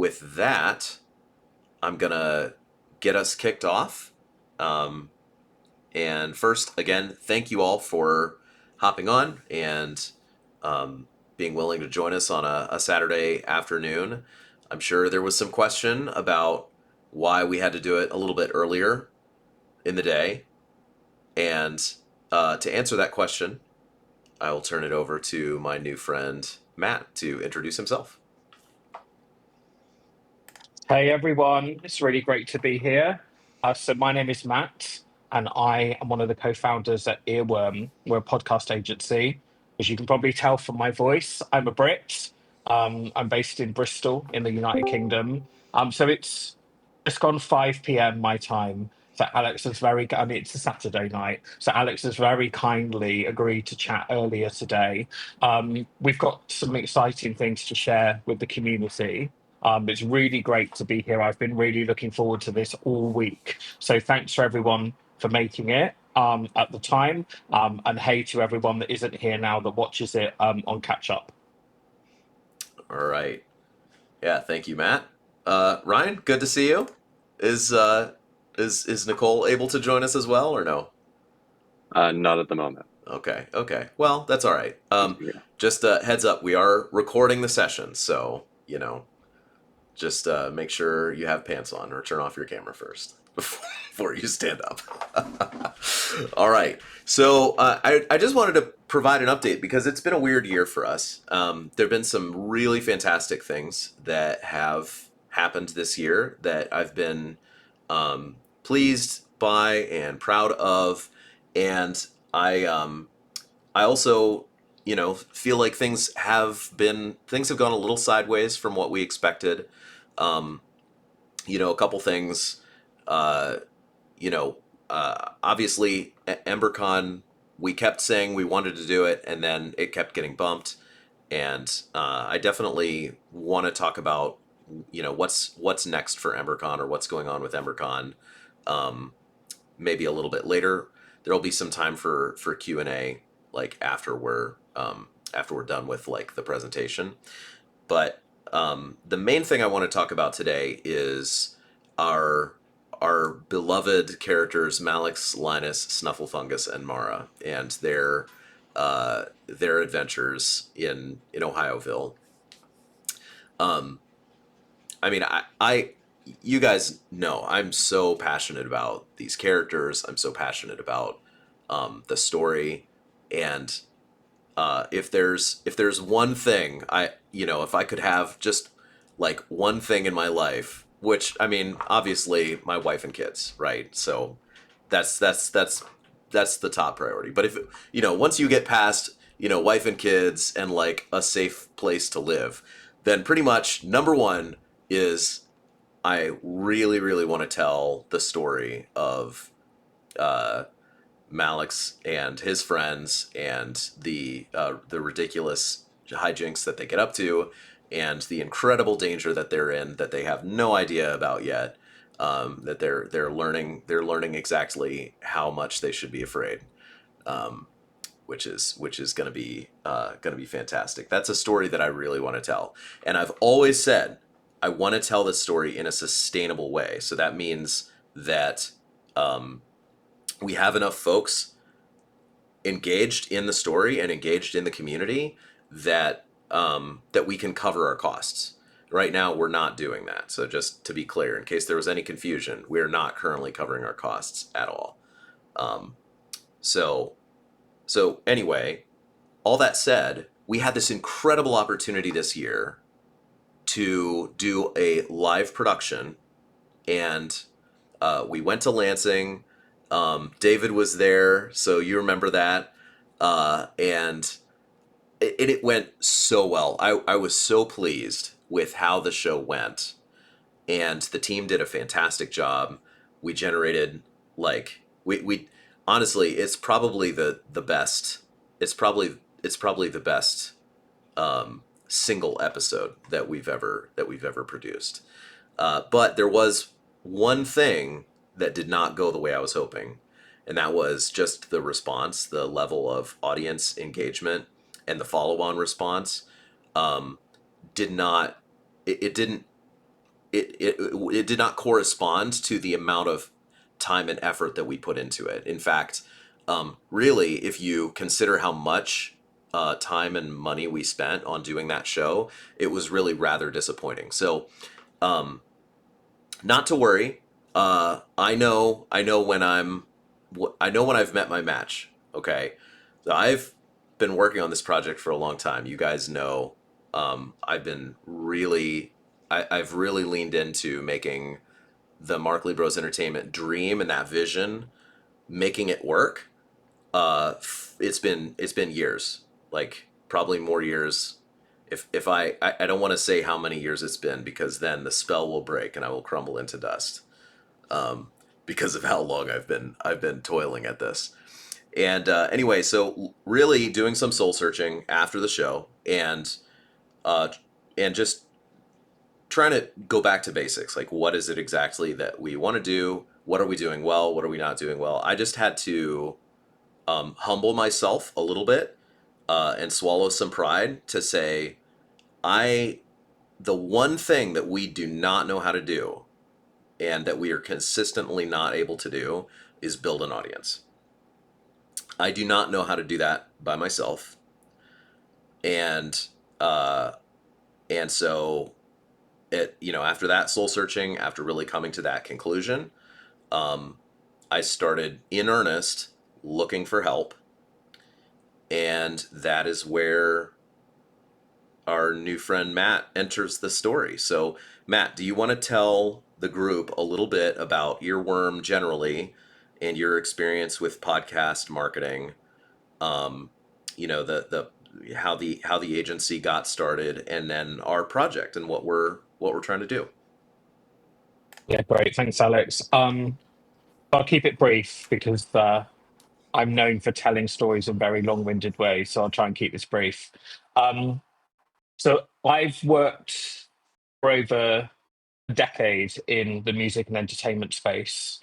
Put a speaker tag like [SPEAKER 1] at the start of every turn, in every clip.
[SPEAKER 1] with that, I'm gonna get us kicked off. Um, and first, again, thank you all for hopping on and being willing to join us on a Saturday afternoon. I'm sure there was some question about why we had to do it a little bit earlier in the day. And to answer that question, I will turn it over to my new friend, Matt, to introduce himself.
[SPEAKER 2] Hey everyone, it's really great to be here. So my name is Matt, and I am one of the co-founders at Earworm. We're a podcast agency. As you can probably tell from my voice, I'm a Brit. I'm based in Bristol in the United Kingdom. So it's gone 5 p.m. my time. So Alex has I mean, it's a Saturday night. So Alex has very kindly agreed to chat earlier today. We've got some exciting things to share with the community. It's really great to be here. I've been really looking forward to this all week. So thanks for everyone for making it at the time. And hey to everyone that isn't here now that watches it on catch up.
[SPEAKER 1] All right. Yeah, thank you, Matt. Ryan, good to see you. Is is Nicole able to join us as well, or no?
[SPEAKER 3] Not at the moment.
[SPEAKER 1] Okay, okay. Well, that's all right.
[SPEAKER 3] Yeah.
[SPEAKER 1] Just heads up, we are recording the session, so just make sure you have pants on or turn off your camera first before you stand up. All right. So I just wanted to provide an update because it's been a weird year for us. There have been some really fantastic things that have happened this year that I've been pleased by and proud of, and I also feel like things have gone a little sideways from what we expected. Um, a couple things. Uh, Obviously, EmberCon, we kept saying we wanted to do it, and then it kept getting bumped. And I definitely want to talk about, what's next for EmberCon or what's going on with EmberCon. Um, Maybe a little bit later. There'll be some time for Q&A, like after we're done with like the presentation. But the main thing I want to talk about today is our our beloved characters Malix, Linus, Snufflefungus, and Mara, and their adventures in Ohioville. Um, I mean, I you guys know I'm so passionate about these characters. I'm so passionate about the story, and if there's one thing if I could have just like one thing in my life, which I mean, obviously my wife and kids, right? So that's the top priority. But if once you get past wife and kids and like a safe place to live, then pretty much number one is I really really want to tell the story of uh, Malix and his friends and the ridiculous hijinks that they get up to and the incredible danger that they're in that they have no idea about yet. That they're learning exactly how much they should be afraid, um, which is going to be fantastic. That's a story that I really want to tell, and I've always said I want to tell this story in a sustainable way. So that means that um, we have enough folks engaged in the story and engaged in the community that we can cover our costs. Right now, we're not doing that. So just to be clear, in case there was any confusion, we are not currently covering our costs at all. Um, so so anyway, all that said, we had this incredible opportunity this year to do a live production, and we went to Lansing. David was there, so you remember that. And it went so well. I was so pleased with how the show went, and the team did a fantastic job. We generated like we honestly, it's probably the best. It's probably the best single episode that we've ever produced. But there was one thing that did not go the way I was hoping, and that was just the response, the level of audience engagement, and the follow-on response. Um, did not. It didn't. it did not correspond to the amount of time and effort that we put into it. In fact, really, if you consider how much time and money we spent on doing that show, it was really rather disappointing. So, um, not to worry. I know when I've met my match. Okay, so I've been working on this project for a long time. You guys know, I've been really, I've really leaned into making the Markley Bros Entertainment dream and that vision, making it work. It's been years, like probably more years. If I don't want to say how many years it's been because then the spell will break and I will crumble into dust. Um, because of how long I've been toiling at this. And anyway, so really doing some soul searching after the show, uh, and just trying to go back to basics. Like, what is it exactly that we want to do? What are we doing well? What are we not doing well? I just had to humble myself a little bit and swallow some pride to say, I the one thing that we do not know how to do and that we are consistently not able to do is build an audience. I do not know how to do that by myself, and uh, and so after that soul searching, after really coming to that conclusion, um, I started in earnest looking for help, and that is where our new friend Matt enters the story. So, Matt, do you want to tell the group a little bit about Earworm generally and your experience with podcast marketing? Um, the how the agency got started, and then our project and what we're trying to do.
[SPEAKER 2] Yeah, great. Thanks, Alex. I'll keep it brief because I'm known for telling stories in very long-winded ways, so I'll try and keep this brief. Um, so I've worked for over a decade in the music and entertainment space.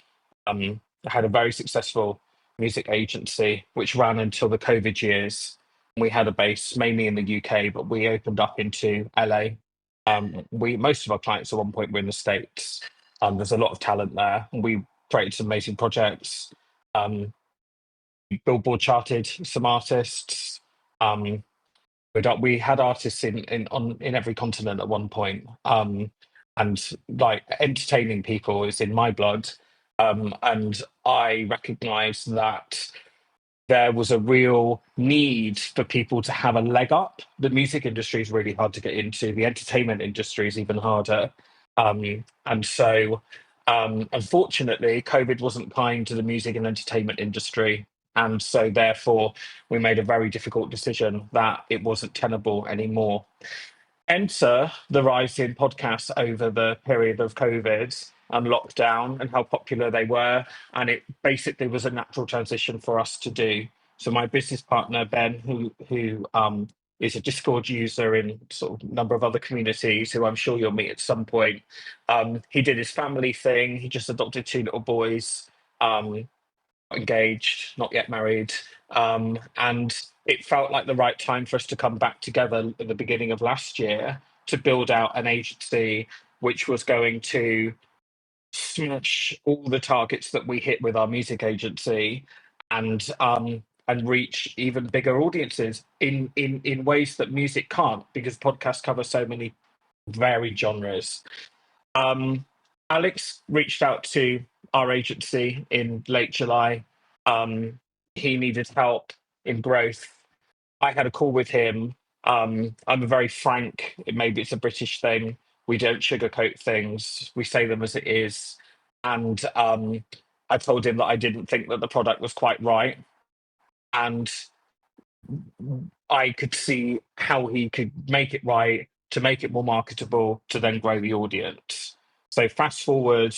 [SPEAKER 2] I had a very successful music agency which ran until the COVID years. We had a base mainly in the UK, but we opened up into LA. We most of our clients at one point were in the States. There's a lot of talent there. We created some amazing projects. Um, Billboard charted some artists. Um, we had artists in every continent at one point, and like entertaining people is in my blood, and I recognise that there was a real need for people to have a leg up. The music industry is really hard to get into. The entertainment industry is even harder. And so, unfortunately, COVID wasn't kind to the music and entertainment industry. And so, therefore, we made a very difficult decision that it wasn't tenable anymore. Enter the rise in podcasts over the period of COVID and lockdown and how popular they were. And it basically was a natural transition for us to do. So my business partner, Ben, who is a Discord user in sort of a number of other communities who I'm sure you'll meet at some point, he did his family thing. He just adopted two little boys. Um, Engaged, not yet married. And it felt like the right time for us to come back together at the beginning of last year to build out an agency which was going to smash all the targets that we hit with our music agency and reach even bigger audiences in ways that music can't because podcasts cover so many varied genres. um, Alex reached out to our agency in late July. He needed help in growth. I had a call with him. I'm a very frank, maybe it's a British thing. We don't sugarcoat things, we say them as it is. And I told him that I didn't think that the product was quite right. And I could see how he could make it right to make it more marketable to then grow the audience. So fast forward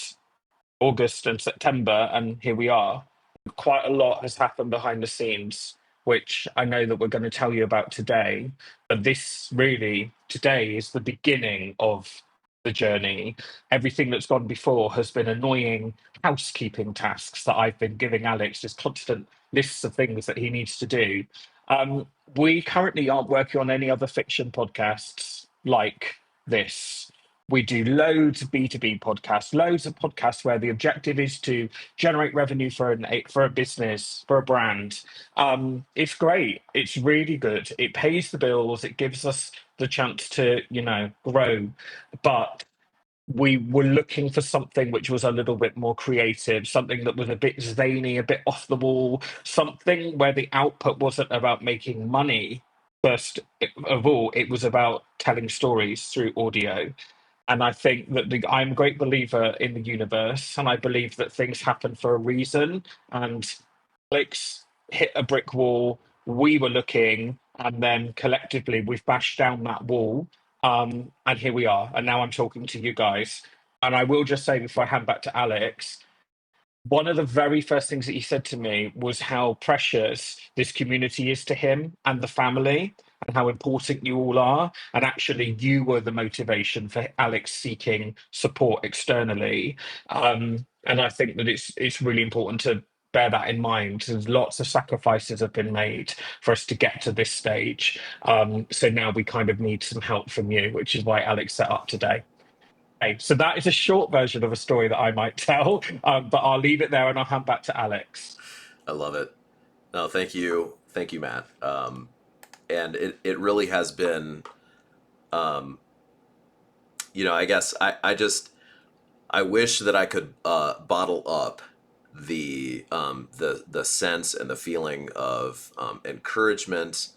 [SPEAKER 2] August and September, and here we are. Quite a lot has happened behind the scenes, which I know that we're going to tell you about today. But this really, today, is the beginning of the journey. Everything that's gone before has been annoying housekeeping tasks that I've been giving Alex, just constant lists of things that he needs to do. We currently aren't working on any other fiction podcasts like this. We do loads of B2B podcasts, loads of podcasts where the objective is to generate revenue for a business, for a brand. It's great. It's really good. It pays the bills. It gives us the chance to, grow. But we were looking for something which was a little bit more creative, something that was a bit zany, a bit off the wall, something where the output wasn't about making money. First of all, it was about telling stories through audio. And I think that I'm a great believer in the universe, and I believe that things happen for a reason. And Alex hit a brick wall. We were looking, and then collectively we've bashed down that wall. And here we are. And now I'm talking to you guys. And I will just say before I hand back to Alex, one of the very first things that he said to me was how precious this community is to him and the family, and how important you all are. And actually, you were the motivation for Alex seeking support externally. And I think that it's really important to bear that in mind. There's lots of sacrifices have been made for us to get to this stage. So now we kind of need some help from you, which is why Alex set up today. Okay, so that is a short version of a story that I might tell, but I'll leave it there and I'll hand back to Alex.
[SPEAKER 1] I love it. No, thank you, Matt. And it really has been, um, I guess I wish that I could bottle up the sense and the feeling of encouragement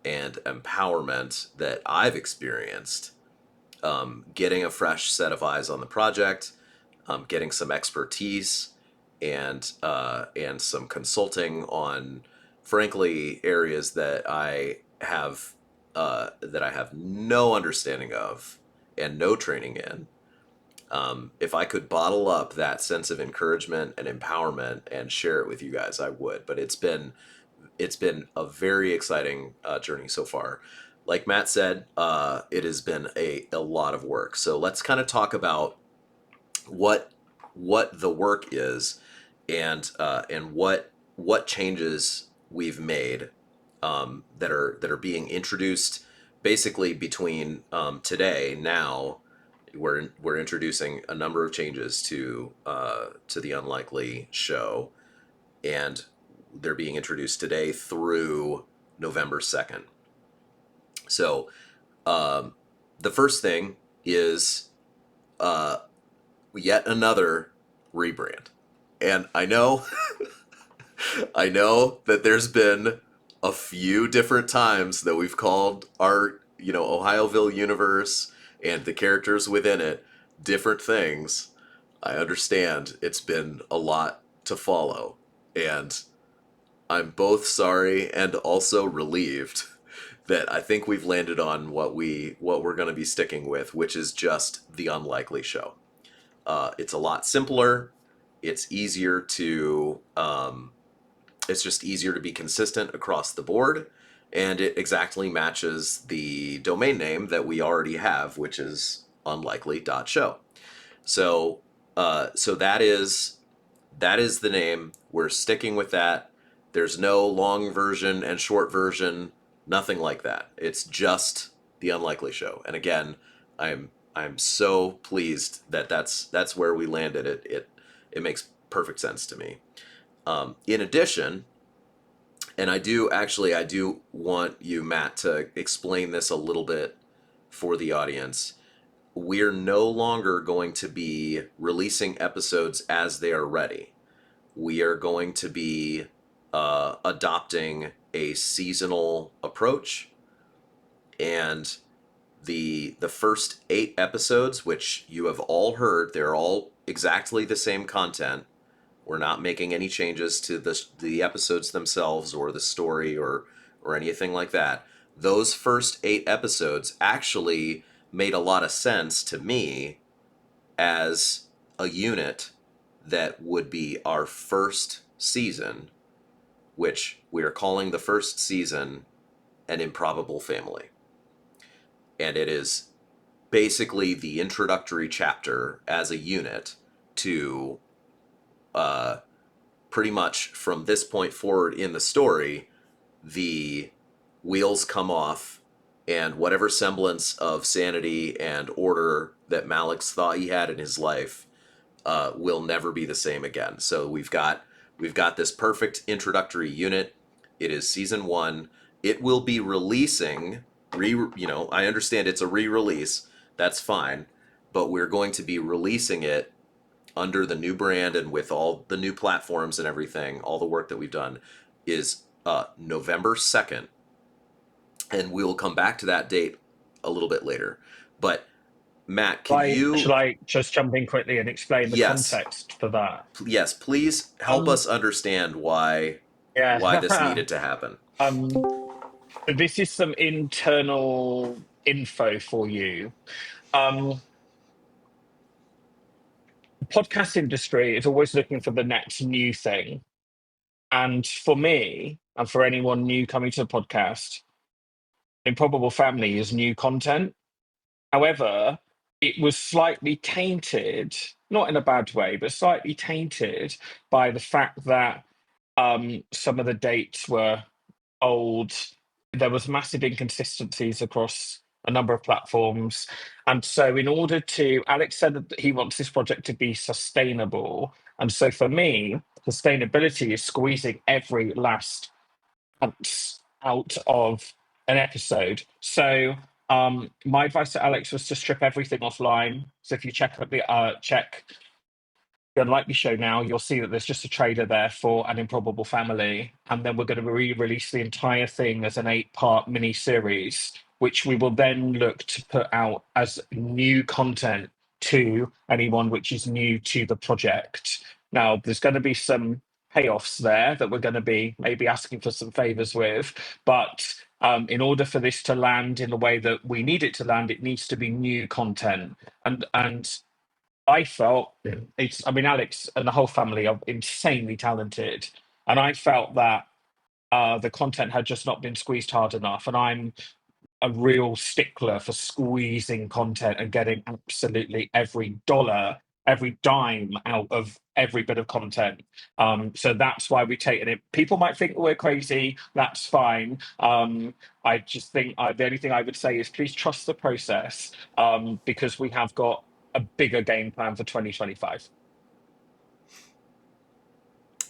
[SPEAKER 1] and empowerment that I've experienced, getting a fresh set of eyes on the project, getting some expertise, and some consulting on, frankly, areas that I have no understanding of and no training in. If I could bottle up that sense of encouragement and empowerment and share it with you guys, I would. But it's been a very exciting journey so far. Like Matt said, it has been a lot of work. So let's kind of talk about what the work is, and what changes we've made, that are being introduced basically between today. Now we're introducing a number of changes to the Unlikely show, and they're being introduced today through November 2nd. So the first thing is uh, yet another rebrand. And I know I know that there's been a few different times that we've called our, Ohioville universe and the characters within it different things. I understand it's been a lot to follow, and I'm both sorry and also relieved that I think we've landed on what we're going to be sticking with, which is just the Unlikely show. It's a lot simpler. It's easier to it's just easier to be consistent across the board, and it exactly matches the domain name that we already have, which is unlikely.show. So so that is the name. We're sticking with that. There's no long version and short version, nothing like that. It's just the Unlikely show. And again, I'm so pleased that that's where we landed. It makes perfect sense to me. In addition, and I do want you, Matt, to explain this a little bit for the audience. We're no longer going to be releasing episodes as they are ready. We are going to be adopting a seasonal approach, and the first 8 episodes, which you have all heard, they're all exactly the same content. We're not making any changes to the episodes themselves or the story or anything like that. Those first 8 episodes actually made a lot of sense to me as a unit that would be our first season, which we are calling the first season An Improbable Family. And it is basically the introductory chapter as a unit to pretty much from this point forward in the story, the wheels come off and whatever semblance of sanity and order that Malik's thought he had in his life will never be the same again. So we've got this perfect introductory unit. It is season one. It will be releasing. I understand it's a re-release. That's fine, but we're going to be releasing it under the new brand and with all the new platforms and everything. All the work that we've done is November 2nd, and we will come back to that date a little bit later. But Matt, can
[SPEAKER 2] Should
[SPEAKER 1] you?
[SPEAKER 2] I just jump in quickly and explain the
[SPEAKER 1] Yes,
[SPEAKER 2] context for that?
[SPEAKER 1] yes, please help
[SPEAKER 2] Um,
[SPEAKER 1] us understand why this
[SPEAKER 2] yeah.
[SPEAKER 1] needed to happen.
[SPEAKER 2] um, this is some internal info for you. Um, the podcast industry is always looking for the next new thing. And for me, and for anyone new coming to the podcast, Improbable Family is new content. However, it was slightly tainted, not in a bad way, but slightly tainted by the fact that some of the dates were old. There was massive inconsistencies across a number of platforms. And so in order to, Alex said that he wants this project to be sustainable. And so for me, sustainability is squeezing every last ounce out of an episode. So my advice to Alex was to strip everything offline. So if you check the Unlikely Show now, you'll see that there's just a trailer there for An Improbable Family. And then we're going to re-release the entire thing as an 8-part mini-series, which we will then look to put out as new content to anyone which is new to the project. Now, there's going to be some payoffs there that we're going to be maybe asking for some favors with, but in order for this to land in the way that we need it to land, it needs to be new content. And I felt I mean, Alex and the whole family are insanely talented. And I felt that the content had just not been squeezed hard enough. And I'm a real stickler for squeezing content and getting absolutely every dollar, every dime out of every bit of content. So that's why we've taken it. People might think we're crazy. That's fine. I just think the only thing I would say is please trust the process, because we have got a bigger game plan for 2025.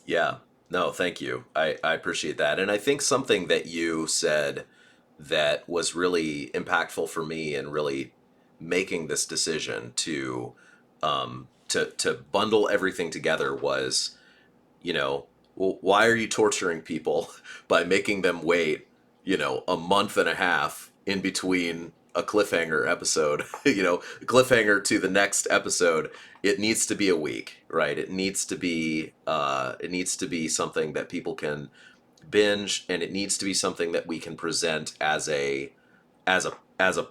[SPEAKER 1] Yeah, no, thank you. I appreciate that. And I think something that you said that was really impactful for me and really making this decision to bundle everything together was, well, why are you torturing people by making them wait, a month and a half in between a cliffhanger episode, cliffhanger to the next episode? It needs to be a week, right? It needs to be something that people can binge, and it needs to be something that we can present as a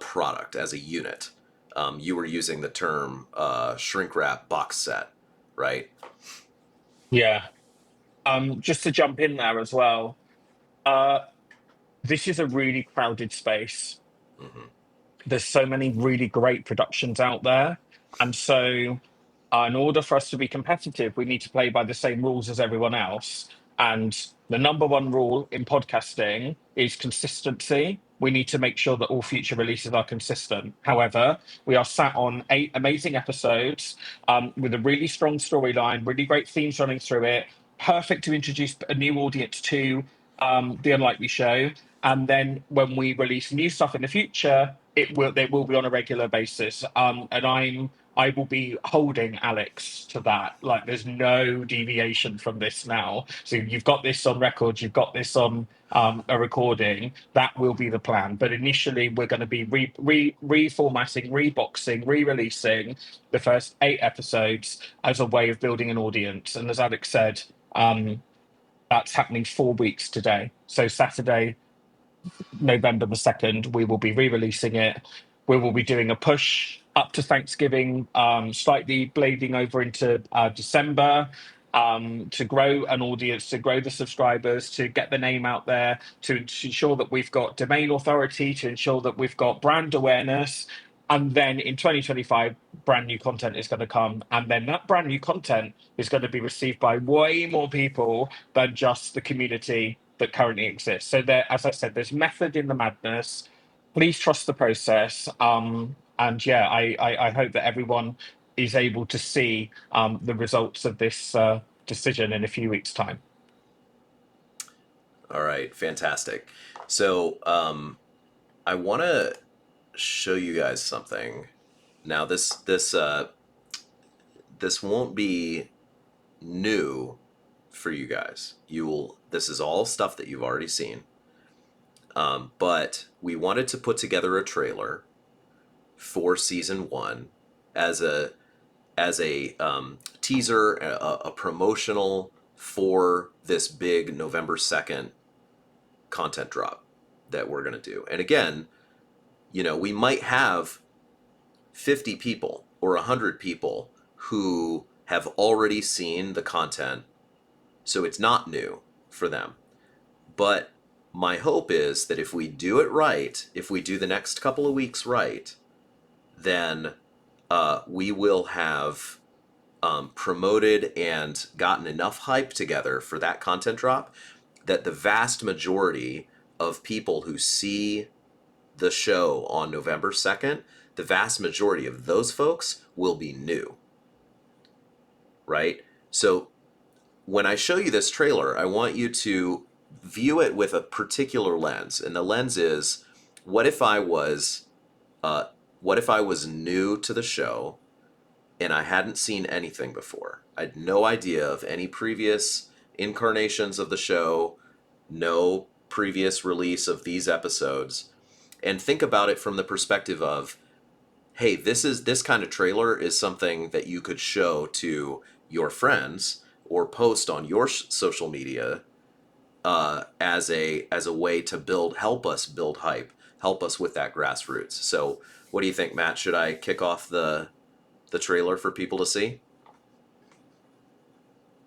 [SPEAKER 1] product, as a unit. You were using the term shrink wrap box set, right?
[SPEAKER 2] Yeah. Just to jump in there as well, uh, this is a really crowded space.
[SPEAKER 1] Hmm.
[SPEAKER 2] There's so many really great productions out there. And so, in order for us to be competitive, we need to play by the same rules as everyone else. And the number one rule in podcasting is consistency. We need to make sure that all future releases are consistent. However, we are sat on 8 amazing episodes, with a really strong storyline, really great themes running through it, perfect to introduce a new audience to The Unlikely Show. And then when we release new stuff in the future, they will be on a regular basis. And I will be holding Alex to that. Like, there's no deviation from this now. So you've got this on record, you've got this on a recording. That will be the plan. But initially, we're going to be reformatting, reboxing, re-releasing the first 8 episodes as a way of building an audience. And as Alex said, that's happening 4 weeks today. So Saturday, November the 2nd, we will be re-releasing it. We will be doing a push up to Thanksgiving, slightly blading over into December, to grow an audience, to grow the subscribers, to get the name out there, to ensure that we've got domain authority, to ensure that we've got brand awareness. And then in 2025, brand new content is going to come. And then that brand new content is going to be received by way more people than just the community that currently exists. So there, as I said, there's method in the madness. Please trust the process. And yeah, I hope that everyone is able to see the results of this decision in a few weeks' time.
[SPEAKER 1] All right, fantastic. So I want to show you guys something. Now this won't be new for you guys. This is all stuff that you've already seen. But we wanted to put together a trailer for season 1 as a teaser, a promotional for this big November 2nd content drop that we're going to do. And again, we might have 50 people or 100 people who have already seen the content, so it's not new for them. But my hope is that if we do it right, if we do the next couple of weeks right, then we will have promoted and gotten enough hype together for that content drop that the vast majority of people who see the show on November 2nd, the vast majority of those folks will be new. Right? So when I show you this trailer, I want you to view it with a particular lens. And the lens is, what if I was new to the show and I hadn't seen anything before? I had no idea of any previous incarnations of the show, no previous release of these episodes. And think about it from the perspective of, hey, this kind of trailer is something that you could show to your friends or post on your social media as a way to help us build hype, help us with that grassroots. So what do you think, Matt? Should I kick off the trailer for people to see?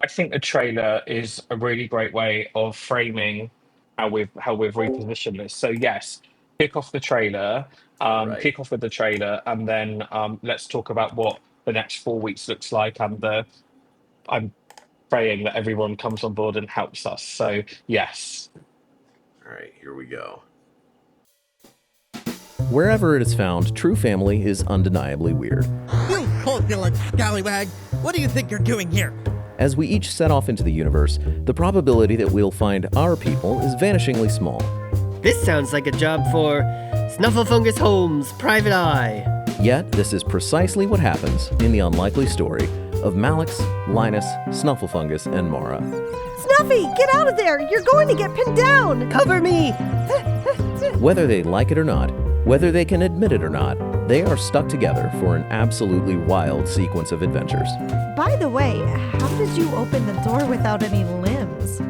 [SPEAKER 2] I think the trailer is a really great way of framing how we've repositioned this. So yes, kick off the trailer,
[SPEAKER 1] All right.
[SPEAKER 2] kick off with the trailer, and then let's talk about what the next 4 weeks looks like. And I'm praying that everyone comes on board and helps us. So yes.
[SPEAKER 1] All right, here we go.
[SPEAKER 4] Wherever it is found, True Family is undeniably weird.
[SPEAKER 5] You corpulent scallywag! What do you think you're doing here?
[SPEAKER 4] As we each set off into the universe, the probability that we'll find our people is vanishingly small.
[SPEAKER 6] This sounds like a job for Snufflefungus Holmes, Private Eye.
[SPEAKER 4] Yet, this is precisely what happens in the unlikely story of Malix, Linus, Snufflefungus, and Mara.
[SPEAKER 7] Snuffy, get out of there! You're going to get pinned down!
[SPEAKER 6] Cover me!
[SPEAKER 4] Whether they like it or not, whether they can admit it or not, they are stuck together for an absolutely wild sequence of adventures.
[SPEAKER 7] By the way, how did you open the door without any limbs?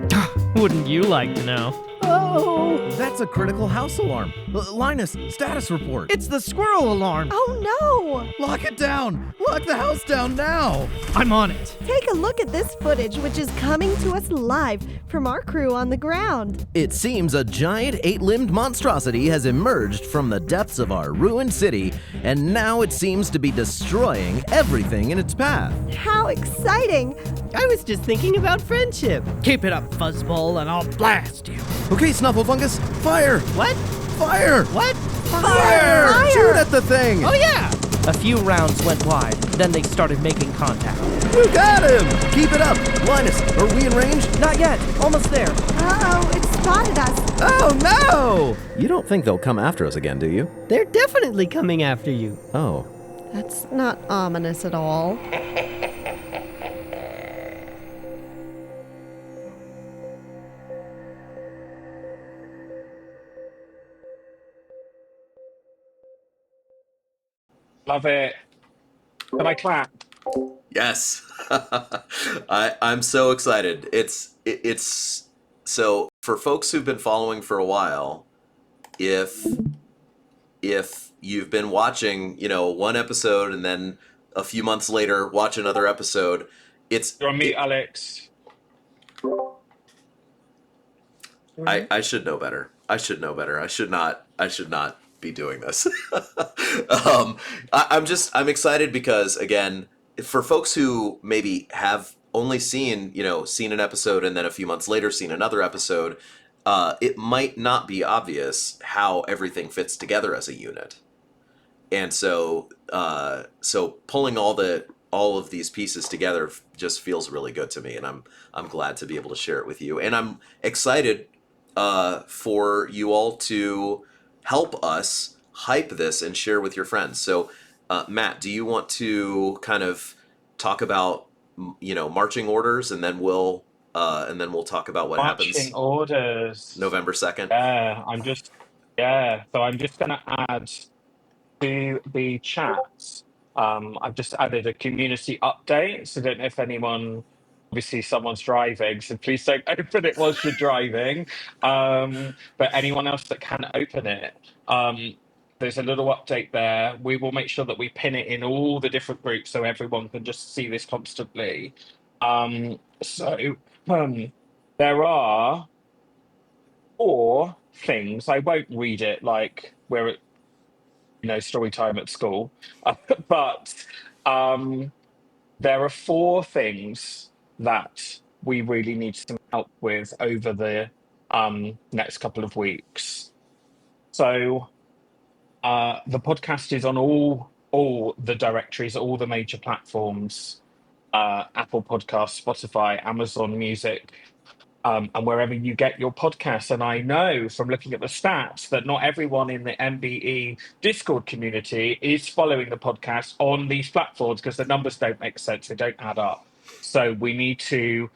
[SPEAKER 8] Wouldn't you like to know?
[SPEAKER 5] Oh, that's a critical house alarm. Linus, status report.
[SPEAKER 8] It's the squirrel alarm.
[SPEAKER 7] Oh no!
[SPEAKER 5] Lock it down! Lock the house down now!
[SPEAKER 8] I'm on it.
[SPEAKER 7] Take a look at this footage, which is coming to us live from our crew on the ground.
[SPEAKER 9] It seems a giant 8-limbed monstrosity has emerged from the depths of our ruined city, and now it seems to be destroying everything in its path.
[SPEAKER 7] How exciting!
[SPEAKER 6] I was just thinking about friendship.
[SPEAKER 8] Keep it up, Fuzzball, and I'll blast you.
[SPEAKER 9] Okay, Snufflefungus, fire!
[SPEAKER 6] What?
[SPEAKER 9] Fire!
[SPEAKER 6] What?
[SPEAKER 9] Fire!
[SPEAKER 7] Fire!
[SPEAKER 9] Shoot at the thing!
[SPEAKER 8] Oh yeah! A few rounds went wide, then they started making contact.
[SPEAKER 9] You got him! Keep it up! Linus, are we in range?
[SPEAKER 8] Not yet. Almost there.
[SPEAKER 7] Uh-oh, it spotted us.
[SPEAKER 9] Oh no!
[SPEAKER 4] You don't think they'll come after us again, do you?
[SPEAKER 6] They're definitely coming after you.
[SPEAKER 4] Oh.
[SPEAKER 7] That's not ominous at all.
[SPEAKER 2] Love it. Can I clap?
[SPEAKER 1] Yes. I'm so excited. It's so for folks who've been following for a while, if you've been watching, one episode and then a few months later watch another episode, it's
[SPEAKER 2] You're on mute, Alex.
[SPEAKER 1] I should know better. I should know better. I should not be doing this. I'm excited because, again, for folks who maybe have only seen an episode and then a few months later seen another episode, it might not be obvious how everything fits together as a unit. And so pulling all of these pieces together just feels really good to me, and I'm glad to be able to share it with you, and I'm excited for you all to help us hype this and share with your friends. So, Matt, do you want to kind of talk about marching orders, and then we'll talk about what
[SPEAKER 2] Marching
[SPEAKER 1] happens
[SPEAKER 2] orders.
[SPEAKER 1] November 2nd?
[SPEAKER 2] So I'm just going to add to the chat. I've just added a community update. So I don't know if anyone, obviously someone's driving, so please don't open it whilst you're driving. But anyone else that can open it, there's a little update there. We will make sure that we pin it in all the different groups so everyone can just see this constantly. So there are 4 things. I won't read it like we're at story time at school, but there are 4 things that we really need some help with over the next couple of weeks. So the podcast is on all the directories, all the major platforms: Apple Podcasts, Spotify, Amazon Music, and wherever you get your podcasts. And I know from looking at the stats that not everyone in the MBE Discord community is following the podcast on these platforms because the numbers don't make sense. They don't add up. So we need to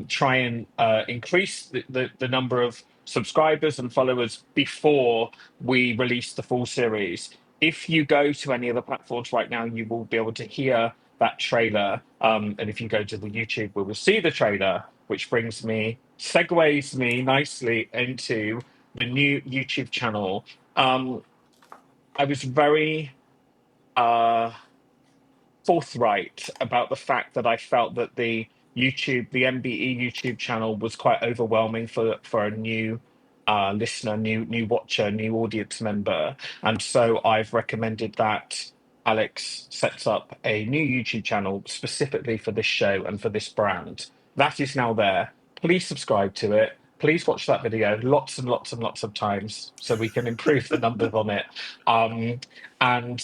[SPEAKER 2] try and increase the number of subscribers and followers before we release the full series. If you go to any of the platforms right now, you will be able to hear that trailer. And if you go to the YouTube, we will see the trailer, which segues me nicely into the new YouTube channel. I was very forthright about the fact that I felt that the MBE YouTube channel was quite overwhelming for a new listener, new watcher, new audience member. And so I've recommended that Alex sets up a new YouTube channel specifically for this show and for this brand. That is now there. Please subscribe to it. Please watch that video lots and lots and lots of times so we can improve the numbers on it. And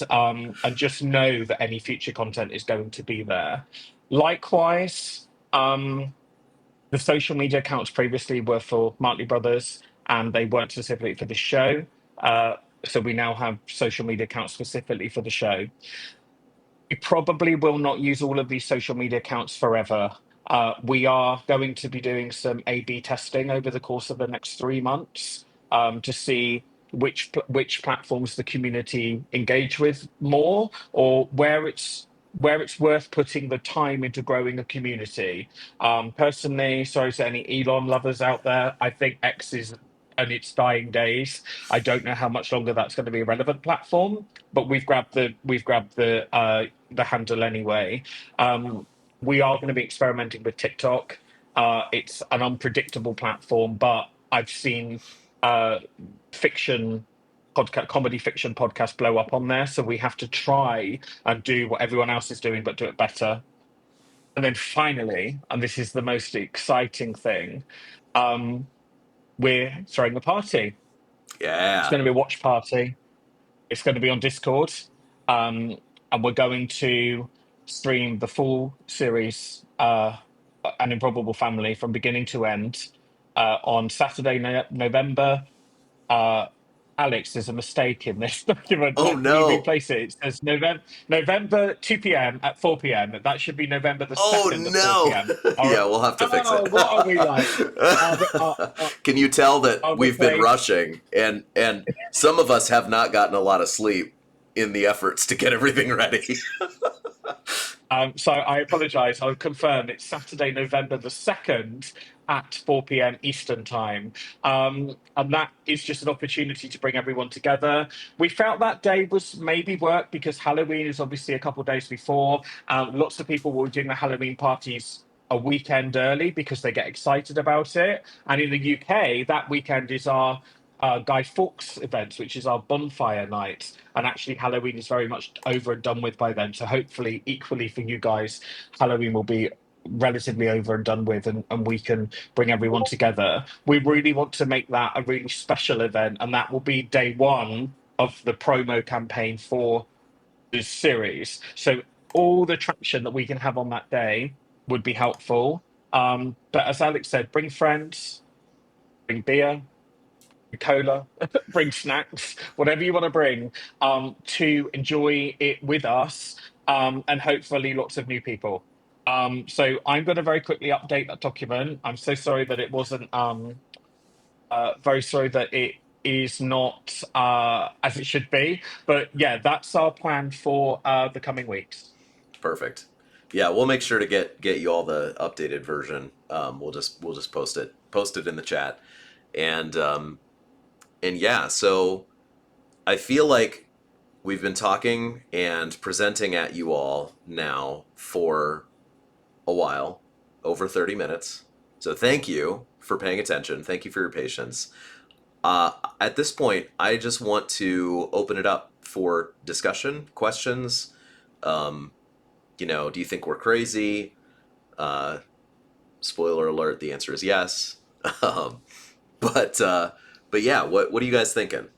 [SPEAKER 2] just know that any future content is going to be there. Likewise, the social media accounts previously were for Martley Brothers, and they weren't specifically for the show. So we now have social media accounts specifically for the show. We probably will not use all of these social media accounts forever. We are going to be doing some A/B testing over the course of the next 3 months to see which platforms the community engage with more, or where it's worth putting the time into growing a community. Personally, sorry to any Elon lovers out there, I think X is in its dying days. I don't know how much longer that's going to be a relevant platform, but we've grabbed the handle anyway. We are going to be experimenting with TikTok. It's an unpredictable platform, but I've seen comedy fiction podcasts blow up on there. So we have to try and do what everyone else is doing, but do it better. And then finally, and this is the most exciting thing, we're throwing a party. It's going to be a watch party. It's going to be on Discord. And we're going to stream the full series, An Improbable Family, from beginning to end on Saturday, November. Alex, there's a mistake in this document.
[SPEAKER 1] Oh,
[SPEAKER 2] Let
[SPEAKER 1] no.
[SPEAKER 2] me replace it. It says November 2 p.m. at 4 p.m. That should be November the 2nd at 4 p.m.
[SPEAKER 1] Yeah, we'll have to fix it.
[SPEAKER 2] What are we like?
[SPEAKER 1] Can you tell that we've been
[SPEAKER 2] saying-
[SPEAKER 1] rushing, and some of us have not gotten a lot of sleep in the efforts to get everything ready?
[SPEAKER 2] So I apologise. I'll confirm it's Saturday, November the 2nd at 4 p.m. Eastern time. And that is just an opportunity to bring everyone together. We felt that day was maybe work because Halloween is obviously a couple of days before. Lots of people were doing the Halloween parties a weekend early because they get excited about it. And in the UK, that weekend is our Guy Fawkes events, which is our bonfire night. And actually Halloween is very much over and done with by then. So hopefully equally for you guys, Halloween will be relatively over and done with, and we can bring everyone together. We really want to make that a really special event, and that will be day one of the promo campaign for this series. So all the traction that we can have on that day would be helpful. But as Alex said, bring friends, bring beer, cola, bring snacks, whatever you want to bring, to enjoy it with us, and hopefully lots of new people. So I'm going to very quickly update that document. I'm so sorry that it wasn't, very sorry that it is not as it should be. But yeah, that's our plan for the coming weeks.
[SPEAKER 1] Perfect. Yeah, we'll make sure to get you all the updated version. We'll just post it in the chat, and yeah. So I feel like we've been talking and presenting at you all now for a while, over 30 minutes. So thank you for paying attention. Thank you for your patience. At this point, I just want to open it up for discussion, questions. Do you think we're crazy? Spoiler alert, the answer is yes. um, but yeah, what are you guys thinking?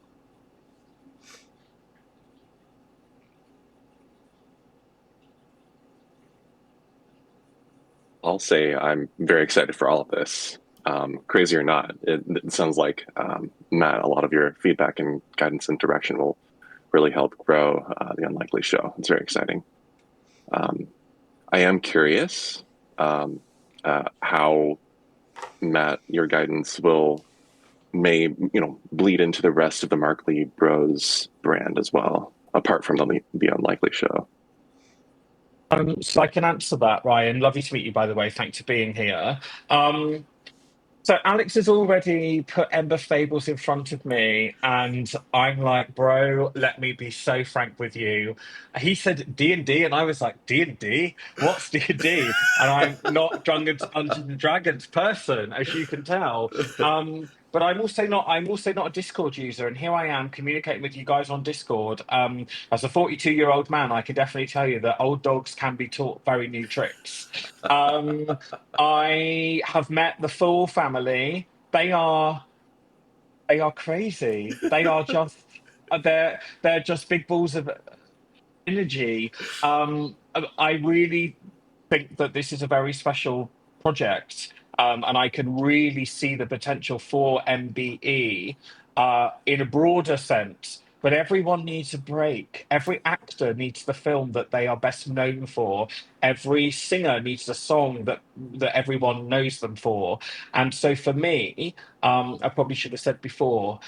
[SPEAKER 3] I'll say I'm very excited for all of this. Crazy or not, it sounds like, Matt, a lot of your feedback and guidance and direction will really help grow the Unlikely Show. It's very exciting. I am curious how, Matt, your guidance may bleed into the rest of the Mark Lee Bros brand as well, apart from the Unlikely Show.
[SPEAKER 2] So I can answer that, Ryan. Lovely to meet you, by the way. Thanks for being here. So Alex has already put Ember Fables in front of me, and I'm like, bro, let me be so frank with you. He said D&D, and I was like, D&D? What's D&D? And I'm not Dungeons and Dragons person, as you can tell. But I'm also not a Discord user, and here I am communicating with you guys on Discord. As a 42-year-old man, I can definitely tell you that old dogs can be taught very new tricks. I have met the full family. They are crazy. They are just they're just big balls of energy. I really think that this is a very special project, and I can really see the potential for MBE in a broader sense. But everyone needs a break. Every actor needs the film that they are best known for. Every singer needs a song that everyone knows them for. And so for me, I probably should have said before,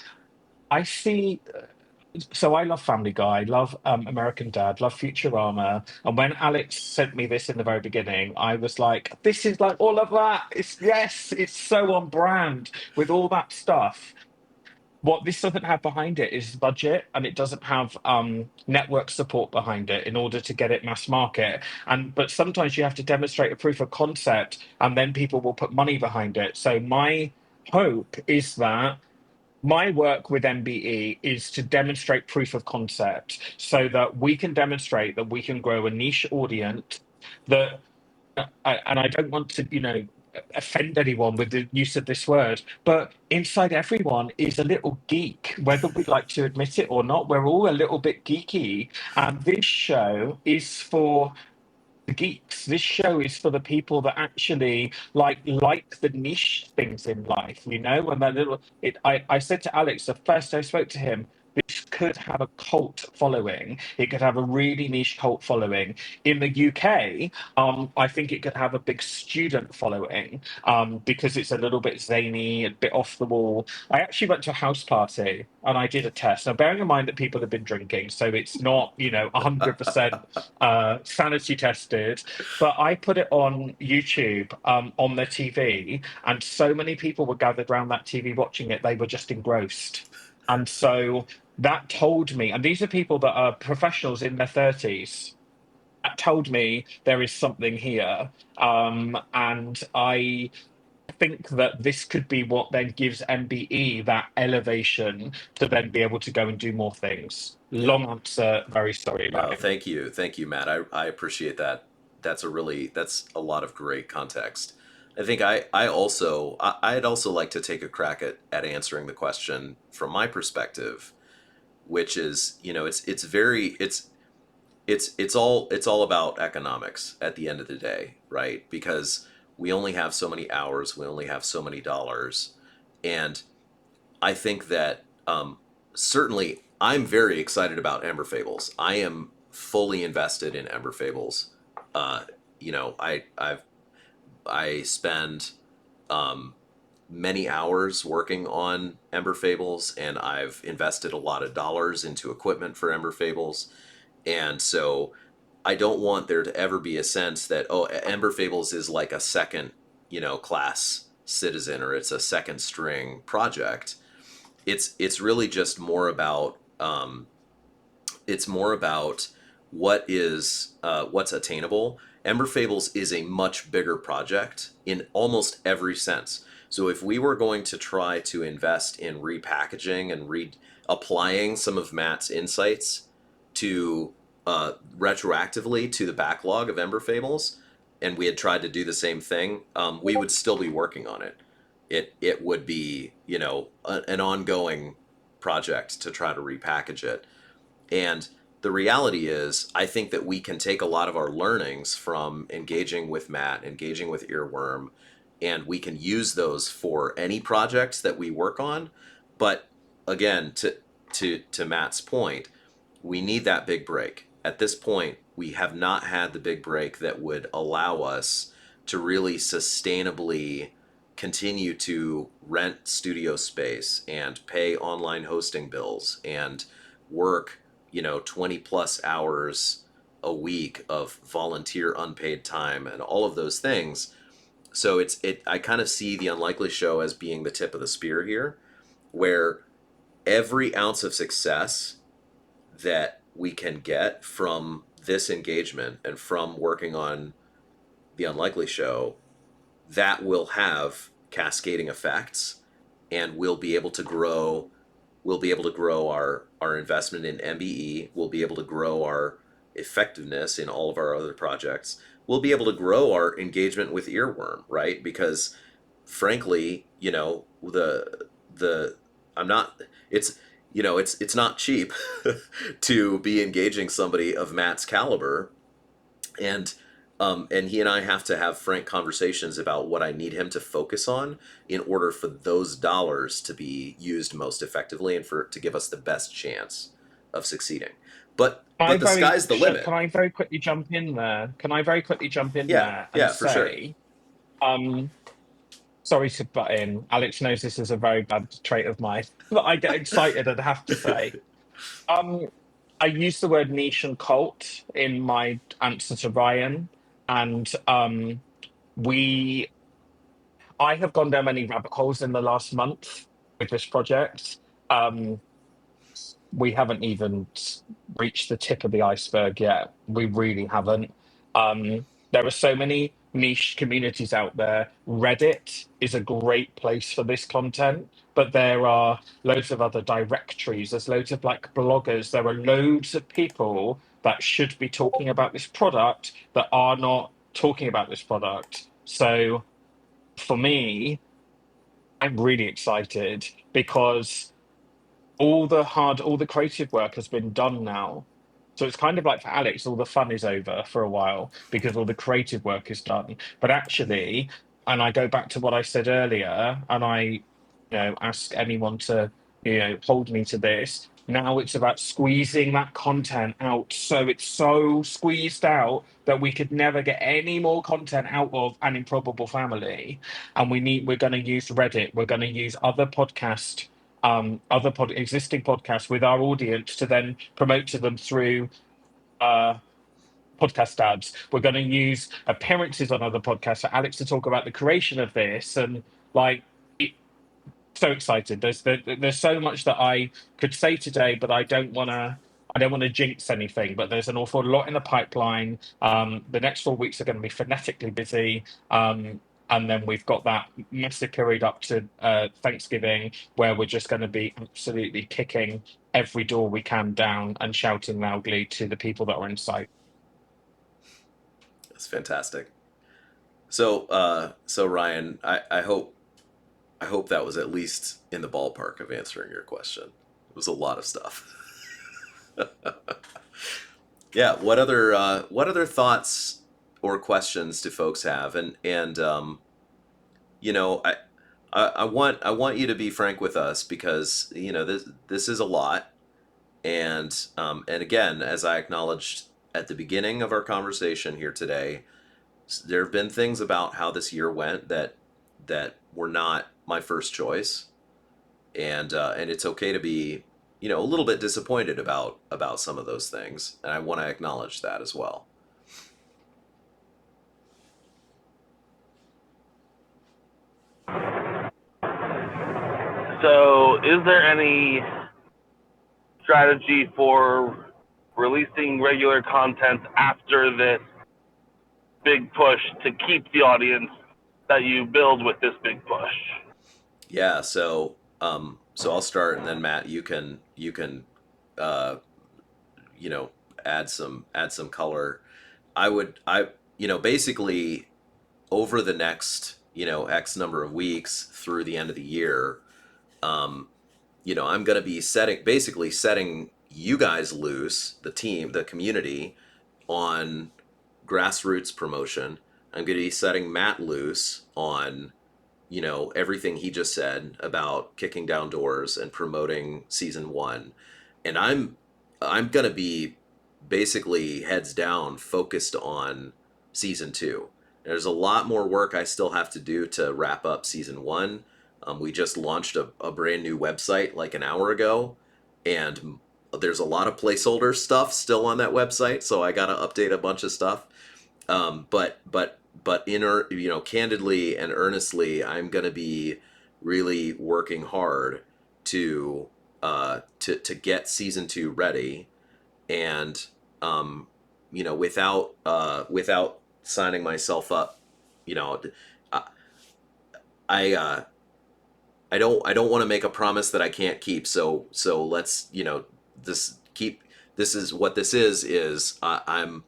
[SPEAKER 2] I see. So I love Family Guy, love American Dad, love Futurama, and when Alex sent me this in the very beginning, I was like, "This is like all of that. It's so on brand with all that stuff." What this doesn't have behind it is budget, and it doesn't have network support behind it in order to get it mass market. But sometimes you have to demonstrate a proof of concept, and then people will put money behind it. So my hope is that my work with MBE is to demonstrate proof of concept so that we can demonstrate that we can grow a niche audience that, and I don't want to, offend anyone with the use of this word, but inside everyone is a little geek, whether we like to admit it or not. We're all a little bit geeky. And this show is for the geeks. This show is for the people that actually like the niche things in life, and that little. I said to Alex the first I spoke to him, this could have a cult following. It could have a really niche cult following. In the UK, I think it could have a big student following, because it's a little bit zany, a bit off the wall. I actually went to a house party and I did a test. Now, bearing in mind that people have been drinking, so it's not 100% sanity tested, but I put it on YouTube, on their TV, and so many people were gathered around that TV watching it, they were just engrossed. And so that told me, and these are people that are professionals in their 30s, that told me there is something here. And I think that this could be what then gives MBE that elevation to then be able to go and do more things. Long answer, very sorry about
[SPEAKER 1] No,
[SPEAKER 2] it.
[SPEAKER 1] thank you, Matt. I appreciate that that's a lot of great context. I think I'd also like to take a crack at answering the question from my perspective, which is, it's all about economics at the end of the day, right? Because we only have so many hours, we only have so many dollars, and I think that certainly I'm very excited about Ember Fables. I am fully invested in Ember Fables. Uh, I spend um, many hours working on Ember Fables, and I've invested a lot of dollars into equipment for Ember Fables, and so I don't want there to ever be a sense that, oh, Ember Fables is like a second, class citizen, or it's a second string project. It's really just more about it's more about what's attainable. Ember Fables is a much bigger project in almost every sense. So if we were going to try to invest in repackaging and applying some of Matt's insights to retroactively to the backlog of Ember Fables, and we had tried to do the same thing, we would still be working on it. It would be, an ongoing project to try to repackage it. And the reality is, I think that we can take a lot of our learnings from engaging with Matt, engaging with Earworm, and we can use those for any projects that we work on. But again, to Matt's point, we need that big break. At this point, we have not had the big break that would allow us to really sustainably continue to rent studio space and pay online hosting bills and work 20 plus hours a week of volunteer unpaid time and all of those things. So I kind of see the Unlikely Show as being the tip of the spear here, where every ounce of success that we can get from this engagement and from working on the Unlikely Show, that will have cascading effects, and we'll be able to grow our investment in MBE. We'll be able to grow our effectiveness in all of our other projects. We'll be able to grow our engagement with Earworm, right? Because frankly, the I'm not it's not cheap to be engaging somebody of Matt's caliber, and he and I have to have frank conversations about what I need him to focus on in order for those dollars to be used most effectively and to give us the best chance of succeeding. But the sky's the limit.
[SPEAKER 2] Can I very quickly jump in there?
[SPEAKER 1] Yeah,
[SPEAKER 2] And
[SPEAKER 1] for sure.
[SPEAKER 2] say, sorry to butt in. Alex knows this is a very bad trait of mine, but I get excited and have to say. I use the word niche and cult in my answer to Ryan, and I have gone down many rabbit holes in the last month with this project. We haven't even reached the tip of the iceberg yet. We really haven't. There are so many niche communities out there. Reddit is a great place for this content, but there are loads of other directories. There's loads of like bloggers. There are loads of people that should be talking about this product that are not talking about this product. So for me, I'm really excited because all the creative work has been done now. So it's kind of like for Alex, all the fun is over for a while because all the creative work is done. But actually, and I go back to what I said earlier, and I, ask anyone to, hold me to this. Now it's about squeezing that content out. So it's so squeezed out that we could never get any more content out of An Improbable Family. And we're going to use Reddit. We're going to use other existing podcasts with our audience to then promote to them through podcast ads. We're going to use appearances on other podcasts for Alex to talk about the creation of this, and so excited. There's so much that I could say today, but I don't want to jinx anything. But there's an awful lot in the pipeline. The next 4 weeks are going to be frenetically busy. And then we've got that massive period up to Thanksgiving where we're just going to be absolutely kicking every door we can down and shouting loudly to the people that are in sight.
[SPEAKER 1] It's fantastic. So, so Ryan, I hope that was at least in the ballpark of answering your question. It was a lot of stuff. Yeah. What other thoughts or questions do folks have? And you know, I want you to be frank with us because this is a lot, and again, as I acknowledged at the beginning of our conversation here today, there have been things about how this year went that were not my first choice, and it's okay to be a little bit disappointed about some of those things, and I want to acknowledge that as well.
[SPEAKER 10] So, is there any strategy for releasing regular content after this big push to keep the audience that you build with this big push?
[SPEAKER 1] Yeah, so I'll start, and then Matt, you can uh, add some color. Basically over the next X number of weeks through the end of the year, um, I'm going to be setting you guys loose, the team, the community, on grassroots promotion. I'm going to be setting Matt loose on everything he just said about kicking down doors and promoting season one, and I'm going to be basically heads down focused on season two. There's a lot more work I still have to do to wrap up season one. We just launched a brand new website like an hour ago, and there's a lot of placeholder stuff still on that website, so I got to update a bunch of stuff. But candidly and earnestly, I'm going to be really working hard to get season two ready, and without signing myself up, I I, I don't want to make a promise that I can't keep. So let's this is what this is I'm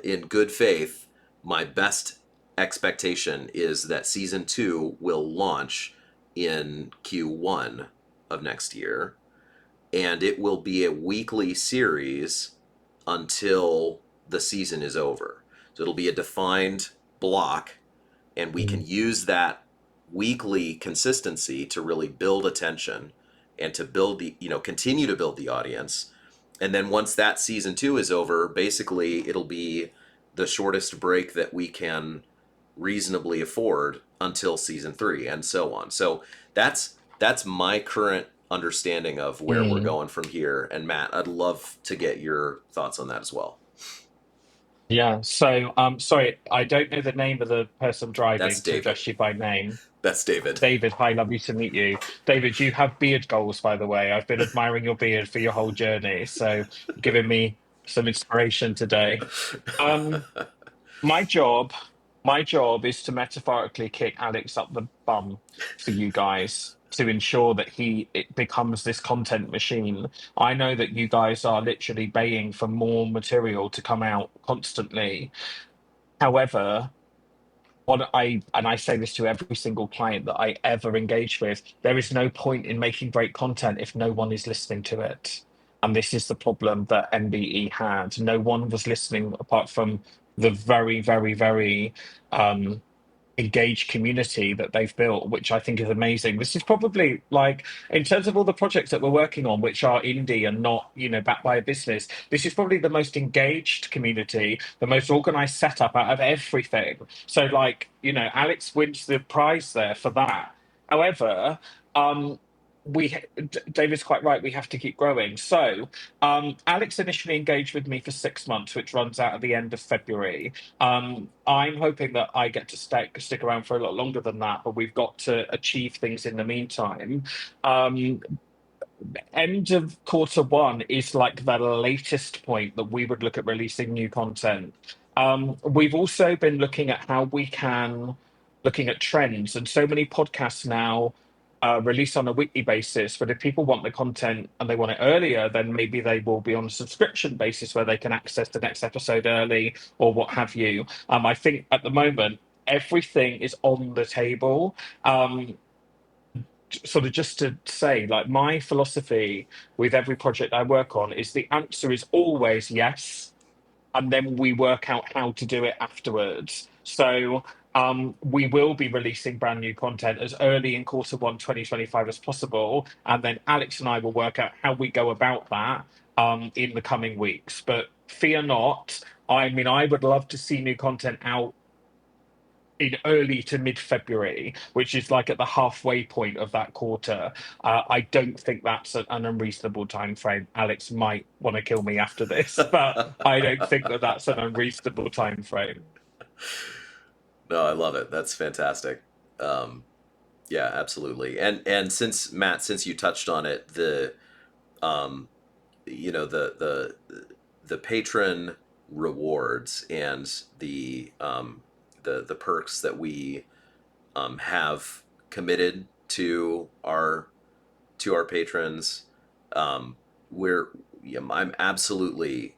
[SPEAKER 1] in good faith. My best expectation is that season two will launch in Q1 of next year, and it will be a weekly series until the season is over. So it'll be a defined block, and we can use that weekly consistency to really build attention and to build continue to build the audience. And then once that season two is over, basically it'll be the shortest break that we can reasonably afford until season three, and so on. So that's my current understanding of where we're going from here. And Matt, I'd love to get your thoughts on that as well.
[SPEAKER 2] Yeah. So, sorry, I don't know the name of the person driving
[SPEAKER 1] That's
[SPEAKER 2] to
[SPEAKER 1] David.
[SPEAKER 2] address you by name.
[SPEAKER 1] That's David.
[SPEAKER 2] David, hi, lovely to meet you. David, you have beard goals, by the way. I've been admiring your beard for your whole journey, so giving me some inspiration today. Um, my job, my job is to metaphorically kick Alex up the bum for you guys to ensure that it becomes this content machine. I know that you guys are literally baying for more material to come out constantly. However, and I say this to every single client that I ever engage with, there is no point in making great content if no one is listening to it. And this is the problem that MBE had. No one was listening apart from the very, very, very engaged community that they've built, which I think is amazing. This is probably like, in terms of all the projects that we're working on, which are indie and not, backed by a business, this is probably the most engaged community, the most organized setup out of everything. So, like, Alex wins the prize there for that. However, um, David's quite right. We have to keep growing. So, Alex initially engaged with me for 6 months, which runs out at the end of February. I'm hoping that I get to stick around for a lot longer than that, but we've got to achieve things in the meantime. End of quarter one is like the latest point that we would look at releasing new content. We've also been looking at how we can looking at trends, and so many podcasts now release on a weekly basis. But if people want the content and they want it earlier, then maybe they will be on a subscription basis where they can access the next episode early or what have you. I think at the moment, everything is on the table. Sort of just to say, like, my philosophy with every project I work on is the answer is always yes, and then we work out how to do it afterwards. So we will be releasing brand new content as early in Q1 2025 as possible, and then Alex and I will work out how we go about that in the coming weeks. But fear not. I mean, I would love to see new content out in early to mid-February, which is like at the halfway point of that quarter. I don't think that's an unreasonable time frame. Alex might want to kill me after this, but I don't think that that's an unreasonable time frame.
[SPEAKER 1] No, I love it. That's fantastic. Yeah, absolutely. And since Matt, since you touched on it, the the patron rewards and the perks that we have committed to our patrons, we're I'm absolutely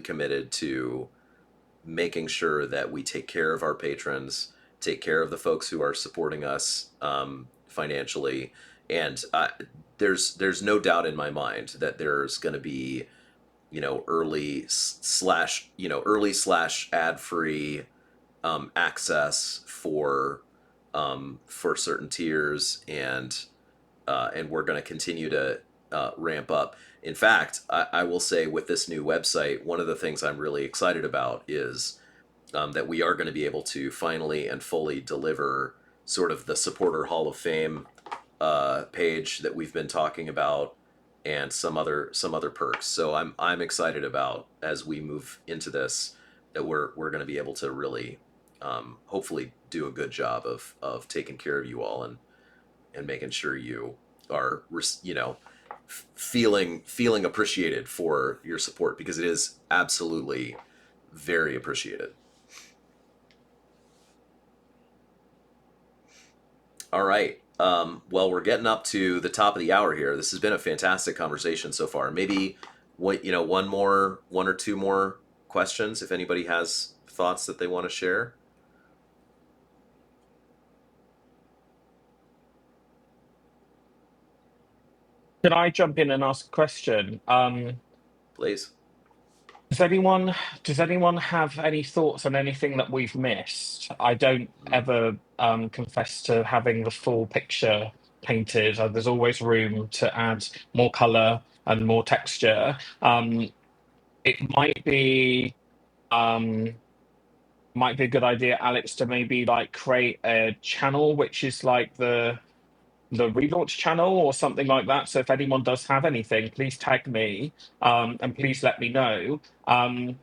[SPEAKER 1] committed to making sure that we take care of our patrons, take care of the folks who are supporting us financially, and there's no doubt in my mind that there's going to be early slash ad free access for certain tiers, and we're going to continue to ramp up. In fact, I will say with this new website, one of the things I'm really excited about is that we are going to be able to finally and fully deliver sort of the supporter Hall of Fame page that we've been talking about, and some other perks. So I'm excited about, as we move into this, that we're going to be able to really hopefully do a good job of taking care of you all, and making sure you are feeling appreciated for your support, because it is absolutely very appreciated. All right. Well, we're getting up to the top of the hour here. This has been a fantastic conversation so far. Maybe one or two more questions, if anybody has thoughts that they want to share.
[SPEAKER 2] Can I jump in and ask a question?
[SPEAKER 1] Please.
[SPEAKER 2] Does anyone have any thoughts on anything that we've missed? I don't ever confess to having the full picture painted. There's always room to add more color and more texture. It might be a good idea, Alex, to maybe like create a channel which is like the relaunch channel or something like that. So if anyone does have anything, please tag me and please let me know. My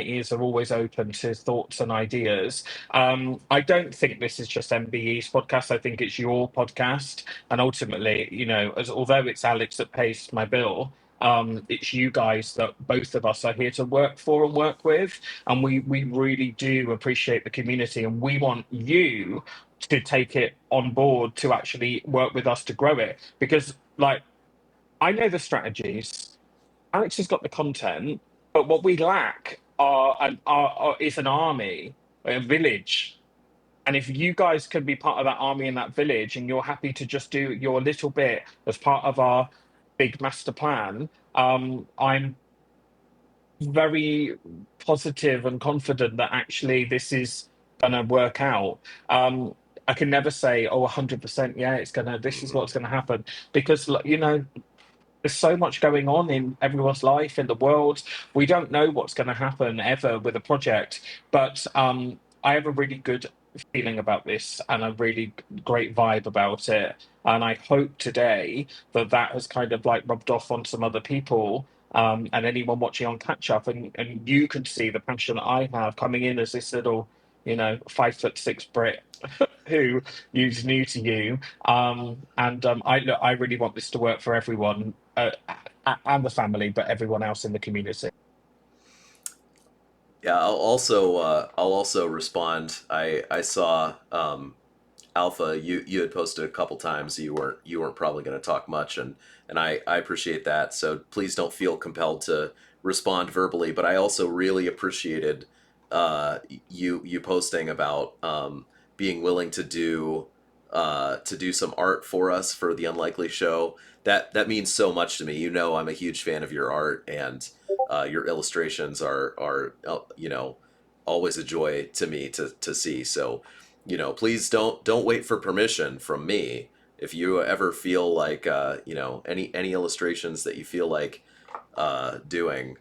[SPEAKER 2] ears are always open to thoughts and ideas. I don't think this is just MBE's podcast. I think it's your podcast, and ultimately, although it's Alex that pays my bill, it's you guys that both of us are here to work for and work with, and we really do appreciate the community, and we want you to take it on board to actually work with us to grow it, because I know the strategies. Alex has got the content, but what we lack is an army, a village. And if you guys can be part of that army and that village, and you're happy to just do your little bit as part of our big master plan, I'm very positive and confident that actually this is going to work out. I can never say, 100%, yeah, this is what's going to happen, because, there's so much going on in everyone's life in the world. We don't know what's going to happen ever with a project, but I have a really good feeling about this and a really great vibe about it. And I hope today that has kind of like rubbed off on some other people, and anyone watching on catch up, and you can see the passion that I have coming in as this little, 5'6" Brit who is new to you. I really want this to work for everyone, and the family, but everyone else in the community.
[SPEAKER 1] Yeah, I'll also respond. I saw Alpha, you had posted a couple times. You weren't probably going to talk much, and I appreciate that. So please don't feel compelled to respond verbally. But I also really appreciated you posting about being willing to do some art for us for the Unlikely Show. That means so much to me. You know, I'm a huge fan of your art, and your illustrations are always a joy to me to see. So, please don't wait for permission from me. If you ever feel like any illustrations that you feel like doing,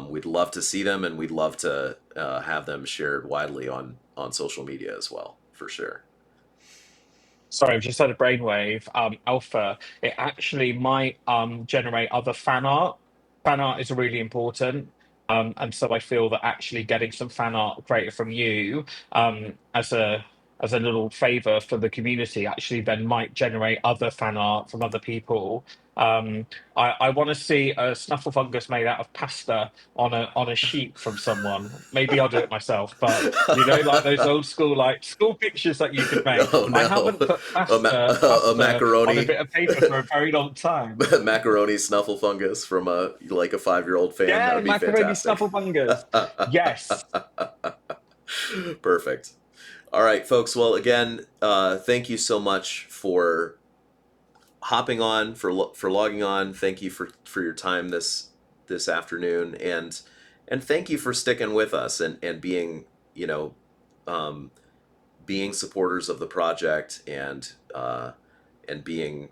[SPEAKER 1] we'd love to see them, and we'd love to have them shared widely on social media as well, for sure.
[SPEAKER 2] Sorry, I've just had a brainwave. Alpha, it actually might generate other fan art. Fan art is really important. And so I feel that actually getting some fan art created from you as a little favor for the community actually then might generate other fan art from other people. Um, I want to see a snuffle fungus made out of pasta on a sheet from someone. Maybe I'll do it myself, but like those old school school pictures that you could make.
[SPEAKER 1] Oh
[SPEAKER 2] I
[SPEAKER 1] no,
[SPEAKER 2] haven't put
[SPEAKER 1] a
[SPEAKER 2] pasta on a
[SPEAKER 1] macaroni
[SPEAKER 2] bit of paper for a very long time.
[SPEAKER 1] macaroni snuffle fungus from a 5-year-old fan. That
[SPEAKER 2] Yeah,
[SPEAKER 1] would be
[SPEAKER 2] macaroni
[SPEAKER 1] fantastic.
[SPEAKER 2] snuffle fungus. Yes.
[SPEAKER 1] Perfect. All right, folks. Well, again, thank you so much for hopping on, for logging on. Thank you for your time this afternoon, and thank you for sticking with us and being being supporters of the project, and being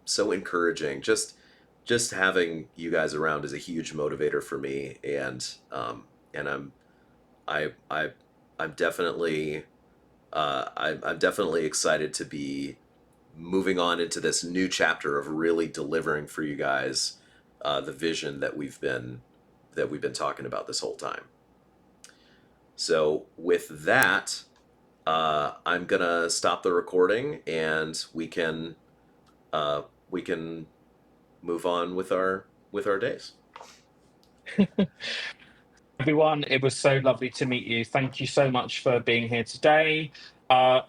[SPEAKER 1] so encouraging. Just having you guys around is a huge motivator for me, and I'm definitely I'm definitely excited to be moving on into this new chapter of really delivering for you guys the vision that we've been talking about this whole time. So with that, I'm gonna stop the recording, and we can move on with our days.
[SPEAKER 2] Everyone, it was so lovely to meet you. Thank you so much for being here today.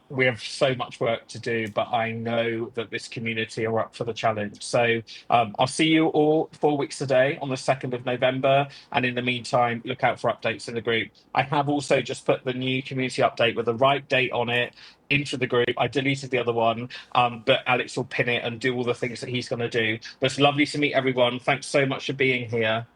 [SPEAKER 2] We have so much work to do, but I know that this community are up for the challenge. So I'll see you all 4 weeks today on the 2nd of November. And in the meantime, look out for updates in the group. I have also just put the new community update with the right date on it into the group. I deleted the other one, but Alex will pin it and do all the things that he's going to do. But it's lovely to meet everyone. Thanks so much for being here.